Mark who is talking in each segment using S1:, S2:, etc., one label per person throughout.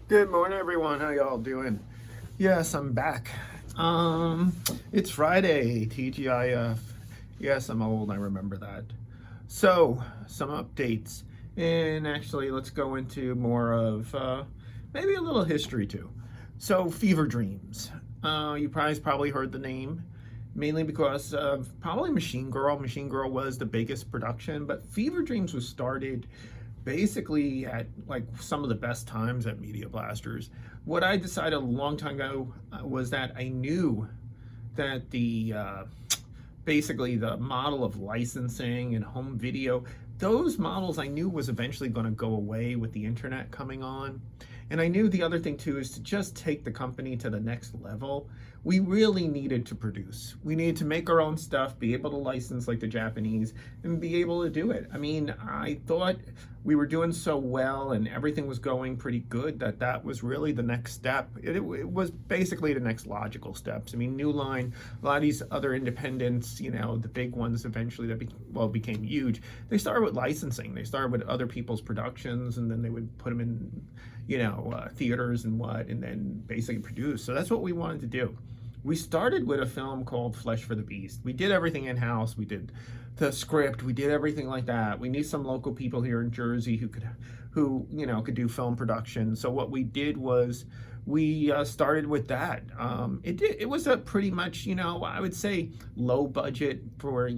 S1: Good morning, everyone. How y'all doing? Yes, I'm back. It's Friday, TGIF. Yes, I'm old. I remember that. So, some updates, and actually, let's go into more of maybe a little history too. So, Fever Dreams. You probably heard the name, mainly because of probably Machine Girl. Machine Girl was the biggest production, but Fever Dreams was started basically at like some of the best times at Media Blasters. What I decided a long time ago was that I knew that the basically the model of licensing and home video, those models I knew was eventually going to go away with the internet coming on. And I knew the other thing too is to just take the company to the next level. We really needed to produce. We needed to make our own stuff, be able to license like the Japanese, and be able to do it. I mean, I thought we were doing so well and everything was going pretty good that was really the next step. It was basically the next logical steps. I mean, New Line, a lot of these other independents, the big ones eventually that became huge. They started with licensing. They started with other people's productions, and then they would put them in, theaters and then basically produce. So that's what we wanted to do. We started with a film called Flesh for the Beast. We did everything in-house. We did the script. We did everything like that. We need some local people here in Jersey who could do film production. So what we did was we started with that. It was a pretty much, I would say low budget for,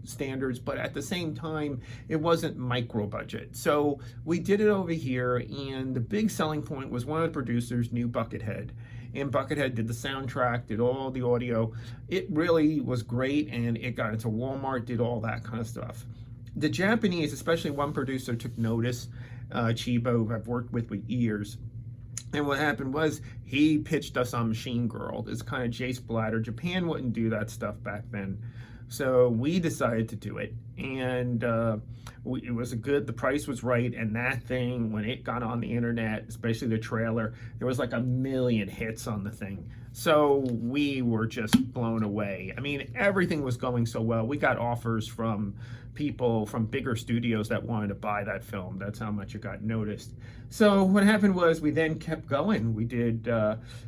S1: standards, but at the same time, it wasn't micro budget. So we did it over here, and the big selling point was one of the producers knew Buckethead, and Buckethead did the soundtrack, did all the audio. It really was great, and it got into Walmart, did all that kind of stuff. The Japanese, especially one producer, took notice, Chiba, who I've worked with years. And what happened was he pitched us on Machine Girl. It's kind of Jace Blatter. Japan wouldn't do that stuff back then. So we decided to do it, and it was the price was right, and that thing, when it got on the internet, especially the trailer, there was like 1 million hits on the thing. So we were just blown away. I mean, everything was going so well. We got offers from people from bigger studios that wanted to buy that film. That's how much it got noticed. So what happened was we then kept going. We did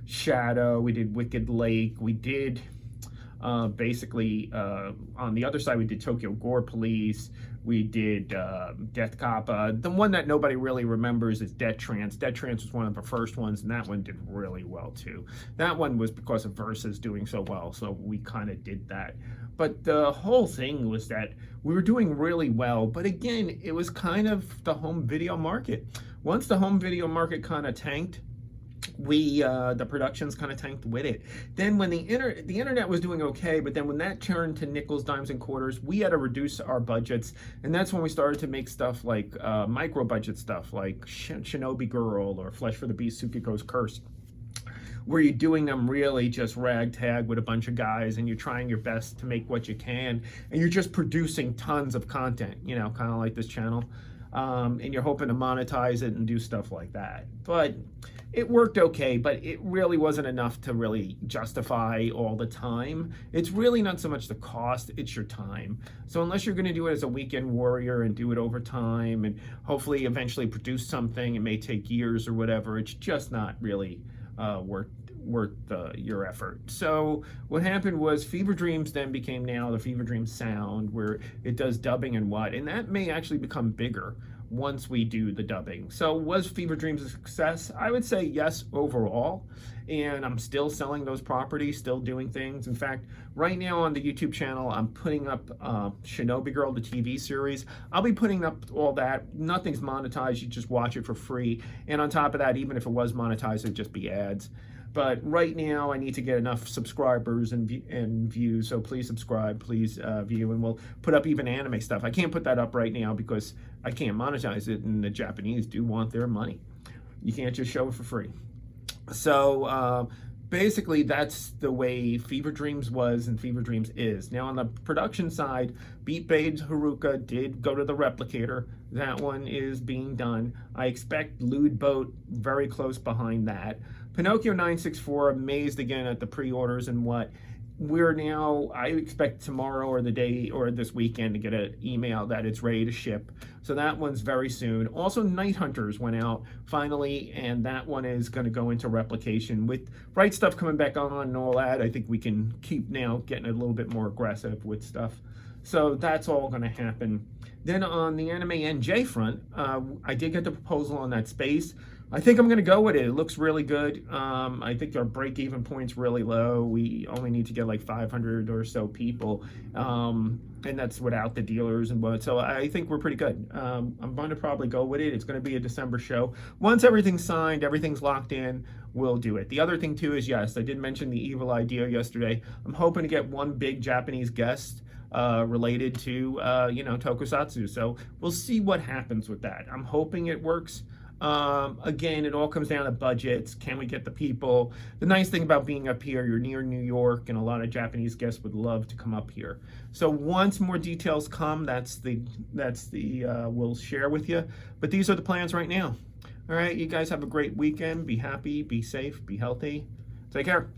S1: Shadow, we did Wicked Lake, we did basically on the other side we did Tokyo Gore Police, we did Death Cop. The one that nobody really remembers is Death Trance. Death Trance was one of the first ones, and that one did really well too. That one was because of Versus doing so well, so we kind of did that. But the whole thing was that we were doing really well, but again, it was kind of the home video market. Once the home video market kind of tanked, the productions kind of tanked with it. Then when the internet was doing okay, but then when that turned to nickels, dimes, and quarters, we had to reduce our budgets, and that's when we started to make stuff like micro budget stuff like Shinobi Girl or Flesh for the Beast, Sukiko's Curse, where you're doing them really just ragtag with a bunch of guys, and you're trying your best to make what you can, and you're just producing tons of content, kind of like this channel, and you're hoping to monetize it and do stuff like that. But it worked okay, but it really wasn't enough to really justify all the time. It's really not so much the cost, it's your time. So unless you're going to do it as a weekend warrior and do it over time and hopefully eventually produce something, it may take years or whatever, it's just not really worth your effort. So what happened was Fever Dreams then became now the Fever Dreams Sound, where it does dubbing and that may actually become bigger once we do the dubbing. So was Fever Dreams a success? I would say yes overall, and I'm still selling those properties, still doing things. In fact, right now on the YouTube channel, I'm putting up Shinobi Girl, the TV series. I'll be putting up all that. Nothing's monetized, you just watch it for free. And on top of that, even if it was monetized, it'd just be ads. But right now, I need to get enough subscribers and views, so please subscribe, please view, and we'll put up even anime stuff. I can't put that up right now because I can't monetize it, and the Japanese do want their money. You can't just show it for free. So basically, that's the way Fever Dreams was and Fever Dreams is. Now, on the production side, Beat Babes Haruka did go to the Replicator. That one is being done. I expect Lewd Boat very close behind that. Pinocchio 964, amazed again at the pre-orders and what. we're now, I expect tomorrow or the day or this weekend to get an email that it's ready to ship. So that one's very soon. Also, Night Hunters went out finally, and that one is going to go into replication. With Right Stuff coming back on and all that, I think we can keep now getting a little bit more aggressive with stuff. So that's all going to happen. Then on the AnimeNJ front, I did get the proposal on that space. I think I'm going to go with it. It looks really good. I think our break-even point's really low. We only need to get like 500 or so people, and that's without the dealers and what. So I think we're pretty good. I'm going to probably go with it. It's going to be a December show. Once everything's signed, everything's locked in, we'll do it. The other thing too is, yes, I did mention the Evil Idea yesterday. I'm hoping to get one big Japanese guest related to tokusatsu. So we'll see what happens with that. I'm hoping it works. Again, it all comes down to budgets. Can we get the people? The nice thing about being up here, you're near New York, and a lot of Japanese guests would love to come up here. So once more details come, that's we'll share with you. But these are the plans right now. All right, you guys have a great weekend. Be happy, be safe, be healthy. Take care.